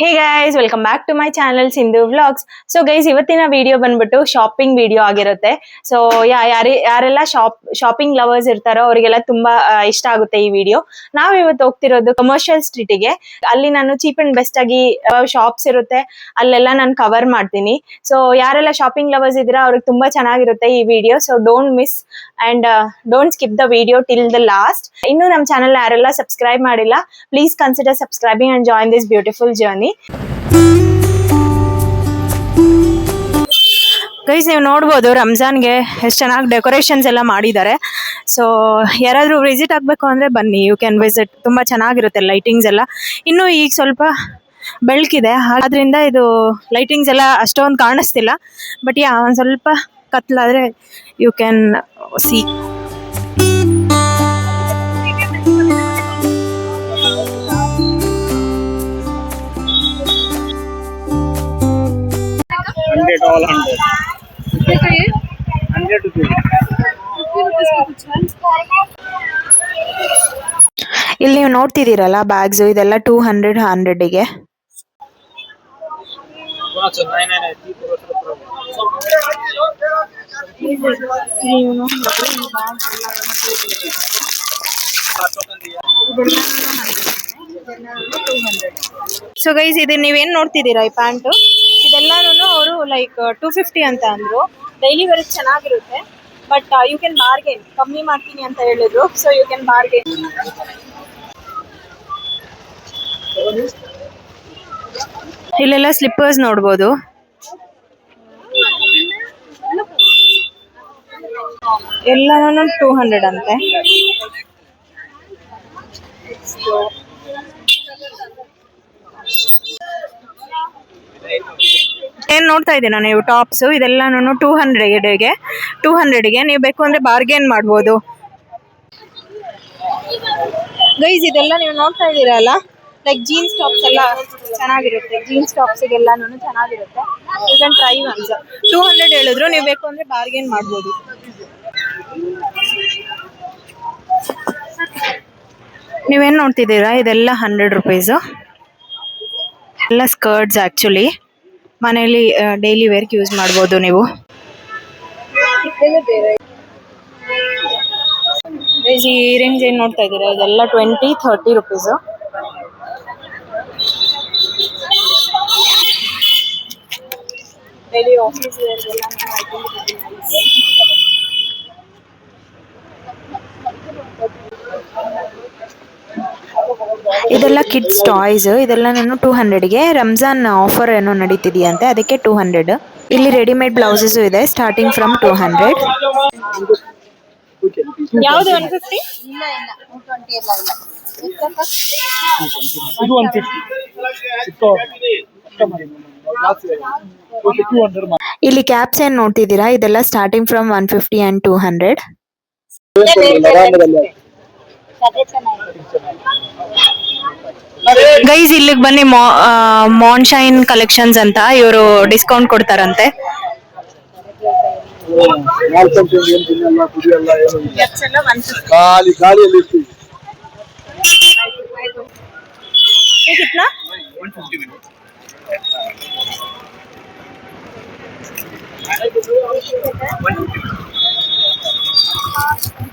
Hey guys, welcome back to my channel Sindhu vlogs. So guys, ಇವತ್ತಿನ video ಬಂದ್ಬಿಟ್ಟು shopping video ಆಗಿರುತ್ತೆ. So ಯಾರೆಲ್ಲ shopping lovers ಇರ್ತಾರೋ ಅವರಿಗೆಲ್ಲ ತುಂಬಾ ಇಷ್ಟ ಆಗುತ್ತೆ ಈ ವಿಡಿಯೋ. ನಾವು ಇವತ್ತು ಹೋಗ್ತಿರೋದು ಕಮರ್ಷಿಯಲ್ ಸ್ಟ್ರೀಟಿಗೆ. ಅಲ್ಲಿ ನಾನು ಚೀಪ್ ಅಂಡ್ ಬೆಸ್ಟ್ ಆಗಿ ಶಾಪ್ಸ್ ಇರುತ್ತೆ, ಅಲ್ಲೆಲ್ಲ ನಾನು ಕವರ್ ಮಾಡ್ತೀನಿ. ಸೊ ಯಾರೆಲ್ಲ ಶಾಪಿಂಗ್ ಲವರ್ಸ್ ಇದ್ದೀರಾ ಅವ್ರಿಗೆ ತುಂಬಾ ಚೆನ್ನಾಗಿರುತ್ತೆ ಈ video. So don't miss and don't skip the video till the last. ಇನ್ನು ನಮ್ಮ ಚಾನಲ್ ಯಾರೆಲ್ಲ ಸಬ್ಸ್ಕ್ರೈಬ್ ಮಾಡಿಲ್ಲ, please consider subscribing and join this beautiful journey. Guys, ನೀವು ನೋಡ್ಬೋದು ರಂಜಾನ್ಗೆ ಎಷ್ಟು ಚೆನ್ನಾಗಿ ಡೆಕೋರೇಷನ್ಸ್ ಎಲ್ಲ ಮಾಡಿದ್ದಾರೆ. ಸೊ ಯಾರಾದರೂ ವಿಸಿಟ್ ಆಗಬೇಕು ಅಂದರೆ ಬನ್ನಿ, ಯು ಕ್ಯಾನ್ ವಿಸಿಟ್. ತುಂಬ ಚೆನ್ನಾಗಿರುತ್ತೆ ಲೈಟಿಂಗ್ಸ್ ಎಲ್ಲ. ಇನ್ನೂ ಈಗ ಸ್ವಲ್ಪ ಬೆಳಕಿದೆ, ಆದ್ರಿಂದ ಇದು ಲೈಟಿಂಗ್ಸ್ ಎಲ್ಲ ಅಷ್ಟೊಂದು ಕಾಣಿಸ್ತಿಲ್ಲ. ಬಟ್ ಒಂದು ಸ್ವಲ್ಪ ಕತ್ಲಾದರೆ ಯು ಕ್ಯಾನ್ ಸಿ. ಇಲ್ಲಿ ನೀವು ನೋಡ್ತಿದ್ದೀರಲ್ಲ ಬ್ಯಾಗ್ಸ್, ಇದೆಲ್ಲ 200 ಗೆ. ಸೊ ಗೈಸ್, ಇದು ನೀವೇನ್ ನೋಡ್ತಿದ್ದೀರಾ ಈ ಪ್ಯಾಂಟು, ಇದೆಲ್ಲಾನು ಅವರು ಲೈಕ್ 250 ಅಂತ ಅಂದ್ರು. ಡೈಲಿ ವೇರ್ ಚೆನ್ನಾಗಿರುತ್ತೆ, ಬಟ್ ಯು ಕ್ಯಾನ್ ಬಾರ್ಗೇನ್, ಕಮ್ಮಿ ಮಾಡ್ತೀನಿ ಅಂತ ಹೇಳಿದ್ರು. So you can bargain. ಇಲ್ಲೆಲ್ಲ ಸ್ಲಿಪ್ಪರ್ಸ್ ನೋಡ್ಬೋದು. ಎಲ್ಲಾನು 200 ಅಂತೆ. ಏನ್ ನೋಡ್ತಾ ಇದ್ದೀರಾ ನೀವು ಟಾಪ್ಸ್, ಇದೆಲ್ಲಾನು 200ಗೆ ನೀವು ಬೇಕು ಅಂದ್ರೆ ಬಾರ್ಗೇನ್ ಮಾಡ್ಬೋದು. ಗೈಸ್, ಇದೆಲ್ಲ ನೀವು ನೋಡ್ತಾ ಇದ್ದೀರಲ್ಲ, ಲೈಕ್ ಜೀನ್ಸ್ ಟಾಪ್ಸ್ ಎಲ್ಲ ಚೆನ್ನಾಗಿರುತ್ತೆ. ಜೀನ್ಸ್ ಟಾಪ್ಸ್ಗೆಲ್ಲಾನು ಚೆನ್ನಾಗಿರುತ್ತೆ. You can try once. 200 ಹೇಳಿದ್ರು, ನೀವು ಬೇಕು ಅಂದ್ರೆ ಬಾರ್ಗೇನ್ ಮಾಡ್ಬೋದು. ನೀವೇನ್ ನೋಡ್ತಿದ್ದೀರಾ, ಇದೆಲ್ಲ 100 ರೂಪೀಸ್. ಎಲ್ಲ ಸ್ಕರ್ಟ್ಸ್ ಆಕ್ಚುಲಿ ಮನೆಯಲ್ಲಿ ಡೈಲಿ ವೇರ್ಗೆ ಯೂಸ್ ಮಾಡ್ಬೋದು ನೀವು. ಈ ಇಯರಿಂಗ್ಸ್ ಏನ್ ನೋಡ್ತಾ ಇದ್ದೀರಾ, ಇದೆಲ್ಲ 20-30 ರೂಪೀಸ್. ಡೈಲಿ ಆಫೀಸ್ ವೇರ್ಗೆಲ್ಲ ಇದೆಲ್ಲ ಕಿಡ್ಸ್ ಟಾಯ್ಸ್. ಇದೆಲ್ಲ ನಾನು 200ಗೆ. ರಂಜಾನ್ ಆಫರ್ ಏನೋ ನಡೀತಿದೆಯಂತೆ, ಅದಕ್ಕೆ 200. ಇಲ್ಲಿ ರೆಡಿಮೇಡ್ ಬ್ಲೌಸಸ್ ಇದೆ, ಸ್ಟಾರ್ಟಿಂಗ್ ಫ್ರಮ್ 200. ಯಾವುದು 150? ಇಲ್ಲಿ ಕ್ಯಾಪ್ಸ್ ಏನ್ ನೋಡ್ತಿದ್ದೀರಾ, ಇದೆಲ್ಲ ಸ್ಟಾರ್ಟಿಂಗ್ ಫ್ರಮ್ 150 and 200. ಗೈಸ್, ಇಲ್ಲಿಗೆ ಬನ್ನಿ. ಮಾನ್ಶೈನ್ ಕಲೆಕ್ಷನ್ಸ್ ಅಂತ ಇವರು ಡಿಸ್ಕೌಂಟ್ ಕೊಡ್ತಾರಂತೆ.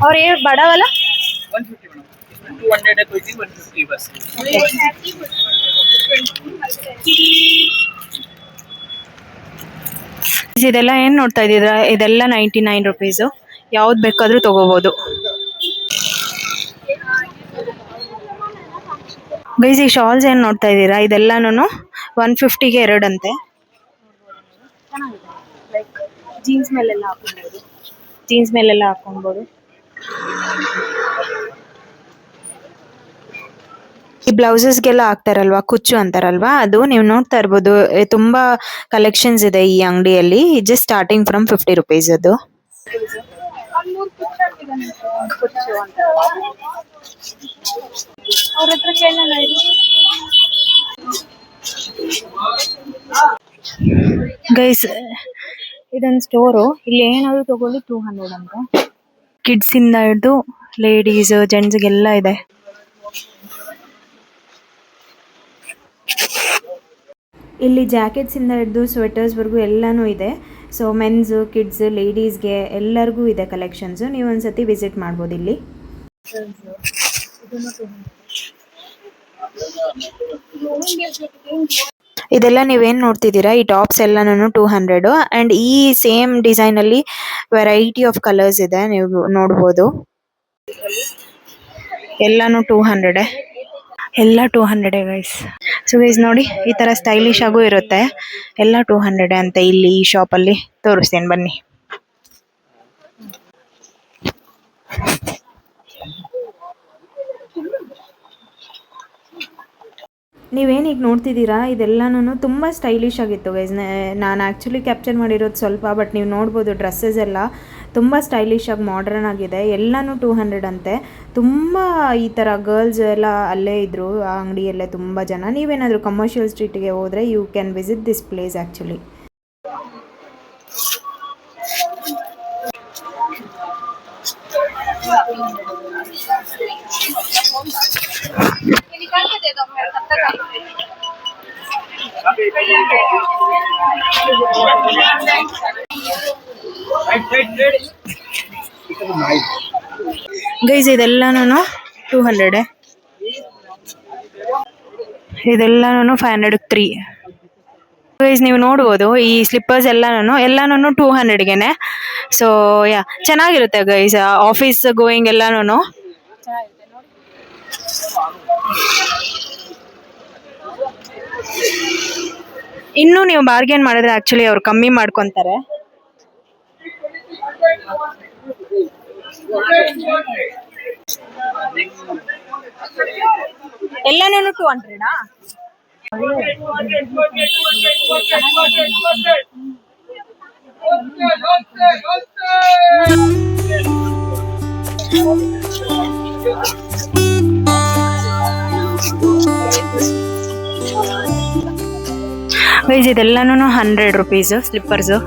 और ये बड़ा वाला 150 मैडम, 200 है कोई चीज, 150 बस. ಇದೆಲ್ಲ ಏನ್ ನೋಡ್ತಾ ಇದ್ದೀರಾ, ಇದೆಲ್ಲ 99 ರೂಪೀಸ್. ಯಾವ್ದು ಬೇಕಾದ್ರೂ ತಗೋಬಹುದು. ಗೈಸ್, ಈ ಶಾಲ್ಸ್ ಏನ್ ನೋಡ್ತಾ ಇದ್ದೀರಾ, ಇದೆಲ್ಲಾನು 150ಗೆ 2 ಅಂತೆ. ಲೈಕ್ ಜೀನ್ಸ್ ಮೇಲೆಲ್ಲ ಹಾಕೊಬಹುದು. ಈ ಬ್ಲೌಸಸ್ಗೆಲ್ಲ ಹಾಕ್ತಾರಲ್ವಾ, ಕುಚ್ಚು ಅಂತಾರಲ್ವಾ, ಅದು ನೀವು ನೋಡ್ತಾ ಇರ್ಬೋದು. ತುಂಬಾ ಕಲೆಕ್ಷನ್ಸ್ ಇದೆ ಈ ಅಂಗಡಿಯಲ್ಲಿ. Just starting from 50 rupees. ಅದು ಗೈಸ್, ಇದೊಂದು ಸ್ಟೋರು. ಇಲ್ಲಿ ಏನಾದ್ರು ತಗೊಳ್ಳಿ 200 ಅಂತ. ಕಿಡ್ಸ್ ಇಂದ ಹಿಡಿದು ಲೇಡೀಸ್ ಜೆಂಟ್ಸ್ಗೆಲ್ಲ ಇದೆ. ಇಲ್ಲಿ ಜಾಕೆಟ್ಸ್ ಇಂದ ಹಿಡಿದು ಸ್ವೆಟರ್ಸ್ ವರೆಗೂ ಎಲ್ಲಾನು ಇದೆ. ಸೊ ಮೆನ್ಸ್, ಕಿಡ್ಸ್, ಲೇಡೀಸ್ಗೆ ಎಲ್ಲರಿಗೂ ಇದೆ ಕಲೆಕ್ಷನ್ಸ್. ನೀವು ಒಂದ್ಸತಿ ವಿಸಿಟ್ ಮಾಡ್ಬೋದು ಇಲ್ಲಿ. ಇದೆಲ್ಲ ನೀವೇನು ನೋಡ್ತಿದ್ದೀರಾ, ಈ ಟಾಪ್ಸ್ ಎಲ್ಲಾನು 200 ಆ್ಯಂಡ್ ಈ ಸೇಮ್ ಡಿಸೈನಲ್ಲಿ ವೆರೈಟಿ ಆಫ್ ಕಲರ್ಸ್ ಇದೆ, ನೀವು ನೋಡ್ಬೋದು. ಎಲ್ಲಾನು 200 ಎಲ್ಲ 200 ಗೈಸ್. ಸೊ ಗೈಸ್ ನೋಡಿ, ಈ ಥರ ಸ್ಟೈಲಿಶ್ ಆಗೂ ಇರುತ್ತೆ. ಎಲ್ಲ 200 ಅಂತ ಇಲ್ಲಿ ಈ ಶಾಪಲ್ಲಿ ತೋರಿಸ್ತೇನೆ ಬನ್ನಿ. ನೀವೇನು ಈಗ ನೋಡ್ತಿದ್ದೀರಾ ಇದೆಲ್ಲನೂ ತುಂಬ ಸ್ಟೈಲಿಶ್ ಆಗಿತ್ತು ಗೈಸ್. ನಾನು ಆ್ಯಕ್ಚುಲಿ ಕ್ಯಾಪ್ಚರ್ ಮಾಡಿರೋದು ಸ್ವಲ್ಪ, ಬಟ್ ನೀವು ನೋಡ್ಬೋದು ಡ್ರೆಸ್ಸಸ್ ಎಲ್ಲ ತುಂಬ ಸ್ಟೈಲಿಶ್ ಆಗಿ ಮಾಡರ್ನ್ ಆಗಿದೆ. ಎಲ್ಲನೂ 200 ಅಂತೆ. ತುಂಬ ಈ ಥರ ಗರ್ಲ್ಸ್ ಎಲ್ಲ ಅಲ್ಲೇ ಇದ್ದರು ಆ ಅಂಗಡಿಯಲ್ಲೇ ತುಂಬ ಜನ. ನೀವೇನಾದರೂ ಕಮರ್ಷಿಯಲ್ ಸ್ಟ್ರೀಟಿಗೆ ಹೋದರೆ you can visit this place actually. Guys ಇದೆಲ್ಲನೂ 200, ಇದೆಲ್ಲನೂ 500 3. ಗೈಸ್ ನೀವು ನೋಡ್ಬೋದು ಈ ಸ್ಲಿಪ್ಪರ್ಸ್ ಎಲ್ಲಾನು 200ಗೆನೆ. ಸೊ ಯಾ, ಚೆನ್ನಾಗಿರುತ್ತೆ ಗೈಸ್, ಆಫೀಸ್ ಗೋಯಿಂಗ್ ಎಲ್ಲಾನು ಇನ್ನೂ ನೀವು ಬಾರ್ಗೇನ್ ಮಾಡಿದ್ರೆ ಆಕ್ಚುಲಿ ಅವ್ರು ಕಮ್ಮಿ ಮಾಡ್ಕೊಂತಾರೆ. ಎಲ್ಲಾನು 200. ಗೈಸ್ ಇದೆಲ್ಲನೂ 100 ರೂಪೀಸ್ ಸ್ಲಿಪ್ಪರ್ಸು.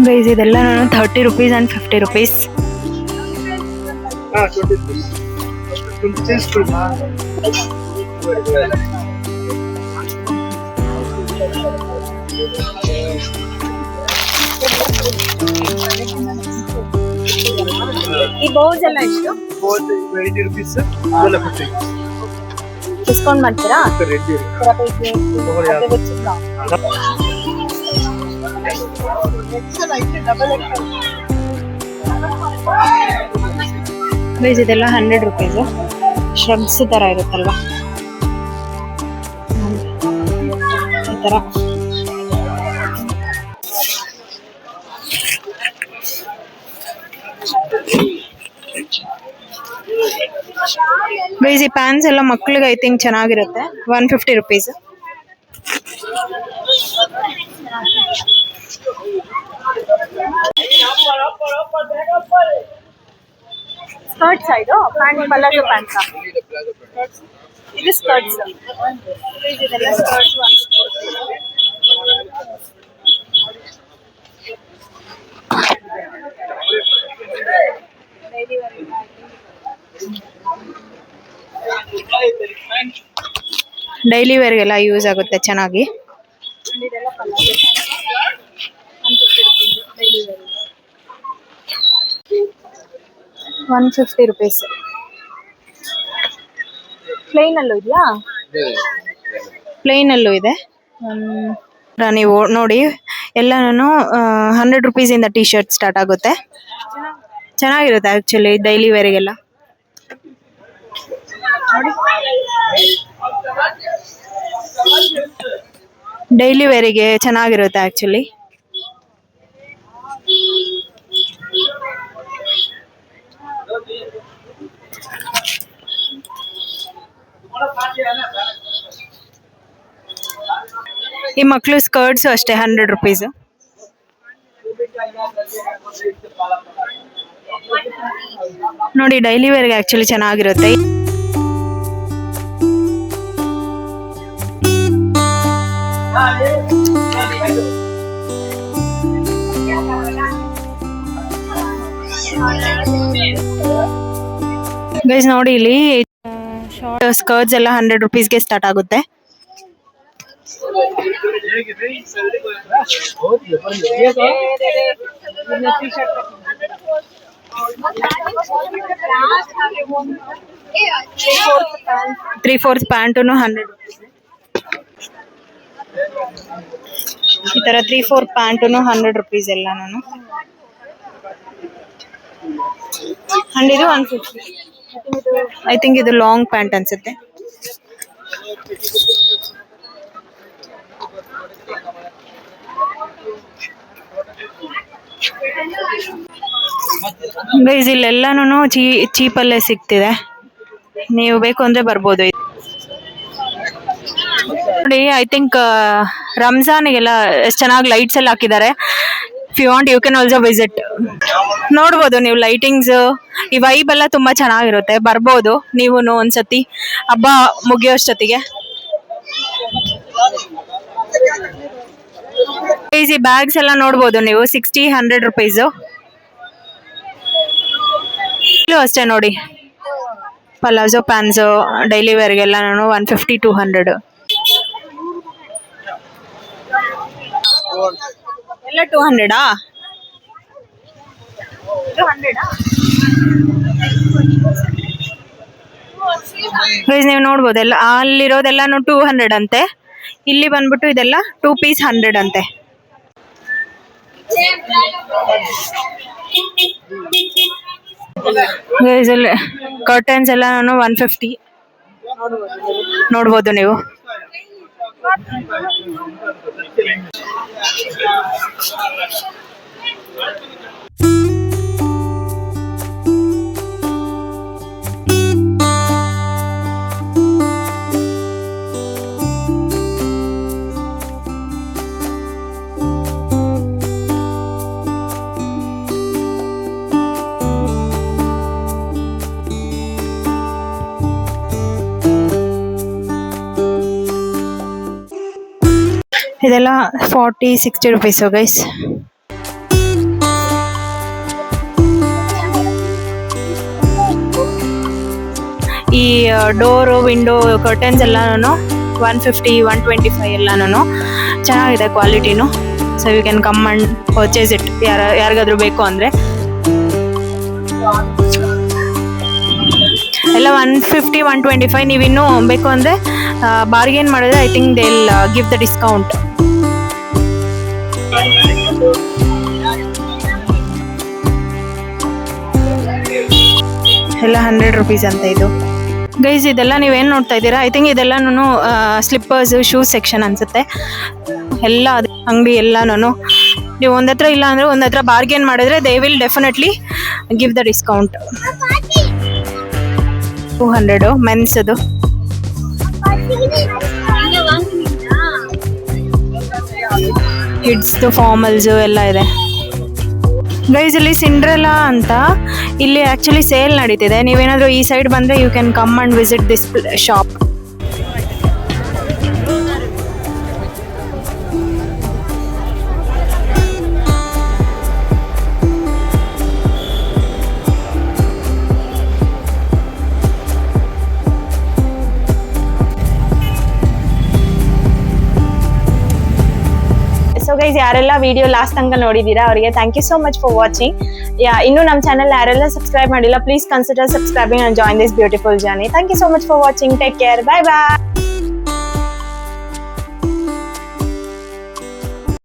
ಗೈಸ್ ಇದೆಲ್ಲ 30 ರೂಪೀಸ್ ಆ್ಯಂಡ್ 50 ರೂಪೀಸ್. ಈ ಬೌಲ್ಸ್ ಎಲ್ಲ ಎಷ್ಟು? 20 ರೂಪೀಸ್. ಡಿಸ್ಕೌಂಟ್ ಮಾಡ್ತೀರಾ? ಗೈಸ್ ಇದೆಲ್ಲ 100 ರೂಪೀಸು. ಶ್ರಗ್ಸ್ ಥರ ಇರುತ್ತಲ್ವಾ ಈ ಥರ. ಗೈಸ್ ಈ ಪ್ಯಾನ್ಸ್ ಎಲ್ಲ ಮಕ್ಳಿಗೆ ಐ ಥಿಂಕ್ ಚೆನ್ನಾಗಿರುತ್ತೆ. 150 rupees. Skirt side pant, palazzo pants. ಇದು ಸ್ಕರ್ಟ್ಸ್. ಇದೆಲ್ಲ ಸ್ಕರ್ಟ್ಸ್. ಡೈಲಿ ವೇರ್ಗೆಲ್ಲ ಯೂಸ್ ಆಗುತ್ತೆ ಚೆನ್ನಾಗಿ. 150 ರೂಪೀಸ್. ಪ್ಲೇನಲ್ಲೂ ಇದೆಯಾ? ಪ್ಲೇನಲ್ಲೂ ಇದೆ. ನೀವು ನೋಡಿ ಎಲ್ಲನೂ 100 ರೂಪೀಸಿಂದ ಟೀ ಶರ್ಟ್ ಸ್ಟಾರ್ಟ್ ಆಗುತ್ತೆ. ಚೆನ್ನಾಗಿರುತ್ತೆ ಆ್ಯಕ್ಚುಲಿ ಡೈಲಿ ವೇರಿಗೆಲ್ಲ. ಡೈಲಿ ವೇರಿಗೆ ಚೆನ್ನಾಗಿರುತ್ತೆ ಆ್ಯಕ್ಚುಲಿ. ಈ ಮಕ್ಕಳು ಸ್ಕರ್ಟ್ಸ್ ಅಷ್ಟೇ 100 ರೂಪೀಸ್. ನೋಡಿ ಡೈಲಿ ವೇರ್ಗೆ ಆ್ಯಕ್ಚುಲಿ ಚೆನ್ನಾಗಿರುತ್ತೆ. ಗೈಸ್ ನೋಡಿ ಇಲ್ಲಿ ಶಾರ್ಟ್ ಸ್ಕರ್ಟ್ಸ್ ಎಲ್ಲ 100 rupeesಗೆ ಸ್ಟಾರ್ಟ್ ಆಗುತ್ತೆ. ತ್ರೀ-ಫೋರ್ತ್ ಪ್ಯಾಂಟುನು 100 rupees. ಈ ತರ 3-4 ಪ್ಯಾಂಟುನು 100 rupees ಎಲ್ಲ ನಾನು. ಅಂಡ್ ಇದು 150. ಐ ಥಿಂಕ್ ಇದು ಲಾಂಗ್ ಪ್ಯಾಂಟ್ ಅನ್ಸುತ್ತೆ. ಗೈಸ್ ಇಲ್ಲೆಲ್ಲಾನು ಚೀಪಲ್ಲೇ ಸಿಗ್ತಿದೆ, ನೀವು ಬೇಕು ಅಂದ್ರೆ ಬರ್ಬೋದು. ನೋಡಿ ಐ ಥಿಂಕ್ ರಂಜಾನ್ಗೆಲ್ಲ ಎಷ್ಟು ಚೆನ್ನಾಗಿ ಲೈಟ್ಸ್ ಎಲ್ಲ ಹಾಕಿದ್ದಾರೆ. If you want you can also visit. ನೋಡ್ಬೋದು ನೀವು ಲೈಟಿಂಗ್ಸ್, ಈ ವೈಬ್ ಎಲ್ಲ ತುಂಬಾ ಚೆನ್ನಾಗಿರುತ್ತೆ. ಬರ್ಬೋದು ನೀವು ಒಂದ್ಸತಿ ಹಬ್ಬ ಮುಗಿಯೋಷ್ಟೊತ್ತಿಗೆ. ಈ ಬ್ಯಾಗ್ಸ್ ಎಲ್ಲ ನೋಡ್ಬೋದು ನೀವು 60-100 rupees. ಇಲ್ಲೂ ಅಷ್ಟೇ ನೋಡಿ, ಪಲಾಜೋ ಪ್ಯಾನ್ಸು ಡೈಲಿ ವೇರ್ಗೆಲ್ಲ ನಾನು 150-200 ಎಲ್ಲ 200. ನೀವು ನೋಡ್ಬೋದು ಎಲ್ಲ ಅಲ್ಲಿರೋದೆಲ್ಲಾನು 200 ಅಂತೆ. ಇಲ್ಲಿ ಬಂದ್ಬಿಟ್ಟು ಇದೆಲ್ಲ 2 piece 100 ಅಂತೆ. ಕರ್ಟನ್ಸ್ ಎಲ್ಲ ನಾನು 150 ನೋಡ್ಬೋದು ನೀವು. ಇದೆಲ್ಲ 40-60 rupees ಗೈಸ್. ಈ ಡೋರು ವಿಂಡೋ ಕರ್ಟನ್ಸ್ ಎಲ್ಲಾನು 150-125 ಎಲ್ಲಾನು ಚೆನ್ನಾಗಿದೆ ಕ್ವಾಲಿಟಿನು. So you can come and purchase it. ಯಾರಿಗಾದ್ರೂ ಬೇಕು ಅಂದ್ರೆ ಎಲ್ಲ 150-125. ನೀವು ಇನ್ನೂ ಬೇಕು ಅಂದ್ರೆ ಬಾರ್ಗೇನ್ ಮಾಡಿದ್ರೆ I think they will give the discount. ಎಲ್ಲ 100 rupees ಅಂತ ಇದು. ಗೈಸ್ ಇದೆಲ್ಲ ನೀವೇನು ನೋಡ್ತಾ ಇದ್ದೀರಾ, ಐ ಥಿಂಕ್ ಇದೆಲ್ಲನೂ ಸ್ಲಿಪ್ಪರ್ಸ್ ಶೂಸ್ ಸೆಕ್ಷನ್ ಅನ್ಸುತ್ತೆ. ಎಲ್ಲ ಅಂಗಡಿ ಎಲ್ಲಾನು ನೀವು ಒಂದತ್ರ ಇಲ್ಲ ಅಂದ್ರೆ ಒಂದತ್ರ ಬಾರ್ಗೇನ್ ಮಾಡಿದ್ರೆ they will definitely give the discount. 200 men's ಅದು. ಕಿಡ್ಸ್ದು ಫಾರ್ಮಲ್ಸು ಎಲ್ಲ ಇದೆ. ಗೈಸ್ ಇಲ್ಲಿ ಸಿಂಡ್ರೆಲಾ ಅಂತ ಇಲ್ಲಿ ಆಕ್ಚುಲಿ ಸೇಲ್ ನಡೀತಿದೆ. ನೀವೇನಾದ್ರೂ ಈ ಸೈಡ್ ಬಂದ್ರೆ you can come and visit this shop. So guys ಯಾರೆಲ್ಲ ವಿಡಿಯೋ ಲಾಸ್ಟ್ ತನಕ ನೋಡಿದ್ದೀರಾ ಅವರಿಗೆ thank you so much for watching. ಇನ್ನೂ ನಮ್ಮ ಚಾನಲ್ ಯಾರೆಲ್ಲ ಸಬ್ಸ್ಕ್ರೈಬ್ ಮಾಡಿಲ್ಲ please consider subscribing and join this beautiful journey. Thank you so much for watching. Take care. Bye bye.